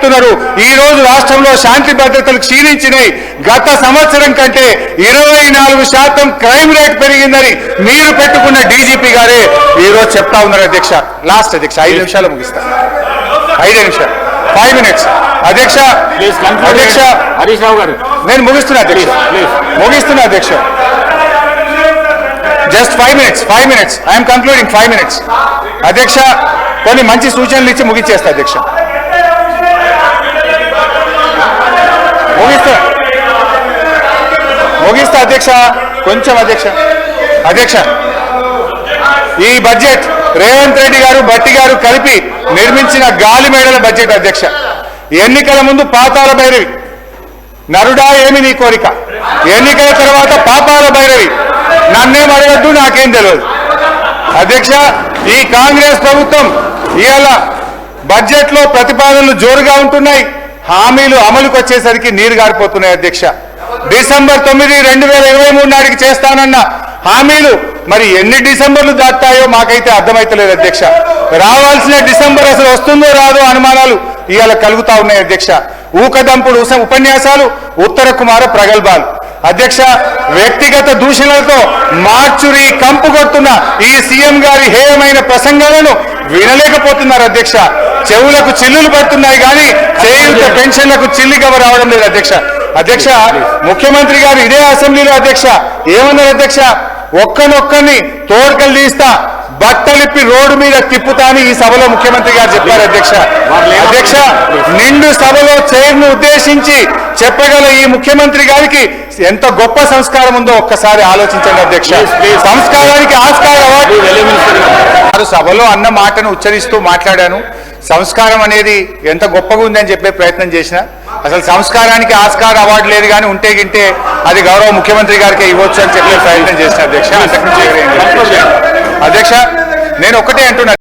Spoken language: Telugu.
చెప్తున్నారు. ఈ రోజు రాష్ట్రంలో శాంతి భద్రతలు క్షీణించినాయి. గత సంవత్సరం కంటే 24% క్రైమ్ రేట్ పెరిగిందని మీరు పెట్టుకున్న డీజీపీ గారే ఈ రోజు చెప్తా ఉన్నారు. అధ్యక్ష లాస్ట్ అధ్యక్ష 5 నిమిషాలు ముగిస్తా. 5 నిమిషాలు 5 మినిట్స్ అధ్యక్ష. అధ్యక్ష హరీష్ రావు గారు నేను ముగిస్తున్నా అధ్యక్ష. అధ్యక్ష just 5 minutes I'm concluding 5 minutes అధ్యక్ష. కొన్ని మంచి సూచనలు ఇచ్చి ముగించేస్తా అధ్యక్ష. ముగిస్తా అధ్యక్ష. కొంచెం అధ్యక్ష ఈ బడ్జెట్ రేవంత్ రెడ్డి గారు భట్టి గారు కలిపి నిర్మించిన గాలి మేడల బడ్జెట్ అధ్యక్ష. ఎన్నికల ముందు పాతాల భైరవి, నరుడా ఏమి నీ కోరిక, ఎన్నికల తర్వాత పాపాల భైరవి, నన్నేం అడగద్దు నాకేం తెలియదు అధ్యక్ష. ఈ కాంగ్రెస్ ప్రభుత్వం ఇవాళ బడ్జెట్ లో ప్రతిపాదనలు జోరుగా ఉంటున్నాయి, హామీలు అమలుకు వచ్చేసరికి నీరు గారిపోతున్నాయి అధ్యక్ష. డిసెంబర్ 9, 2023 నాటికి చేస్తానన్న హామీలు మరి ఎన్ని డిసెంబర్లు దాటాయో మాకైతే అర్థమైతలేదు అధ్యక్ష. రావాల్సిన డిసెంబర్ అసలు వస్తుందో రాదో అనుమానాలు ఇవాళ కలుగుతా ఉన్నాయి అధ్యక్ష. ఊకదంపుడు ఉపన్యాసాలు, ఉత్తర కుమార ప్రగల్భాలు అధ్యక్ష. వ్యక్తిగత దూషణలతో మార్చురి కంపు కొడుతున్న ఈ సీఎం గారి హేయమైన ప్రసంగాలను వినలేకపోతున్నారు అధ్యక్ష. చెవులకు చిల్లులు పడుతున్నాయి కానీ చేయూత పెన్షన్లకు చిల్లిగవ రావడం లేదు అధ్యక్ష. అధ్యక్ష ముఖ్యమంత్రి గారు ఇదే అసెంబ్లీలో అధ్యక్ష ఏమన్నారు అధ్యక్ష, ఒక్కనొక్కని తోడుకలు తీస్తా, బట్టలిప్పి రోడ్డు మీద తిప్పుతా అని ఈ సభలో ముఖ్యమంత్రి గారు చెప్పారు అధ్యక్ష. అధ్యక్ష నిండు సభలో చైర్ను ఉద్దేశించి చెప్పగల ఈ ముఖ్యమంత్రి గారికి ఎంత గొప్ప సంస్కారం ఉందో ఒక్కసారి ఆలోచించండి అధ్యక్ష. సంస్కారానికి ఆస్కార్ అవార్డు సభలో అన్న మాటను ఉచ్చరిస్తూ మాట్లాడాను. సంస్కారం అనేది ఎంత గొప్పగా ఉందని చెప్పే ప్రయత్నం చేసిన, అసలు సంస్కారానికి ఆస్కార్ అవార్డు లేదు కానీ ఉంటే గింటే అది గౌరవ ముఖ్యమంత్రి గారికి ఇవ్వచ్చు అని చెప్పే ప్రయత్నం చేసిన అధ్యక్ష. అధ్యక్ష నేను ఒకటే అంటున్నా.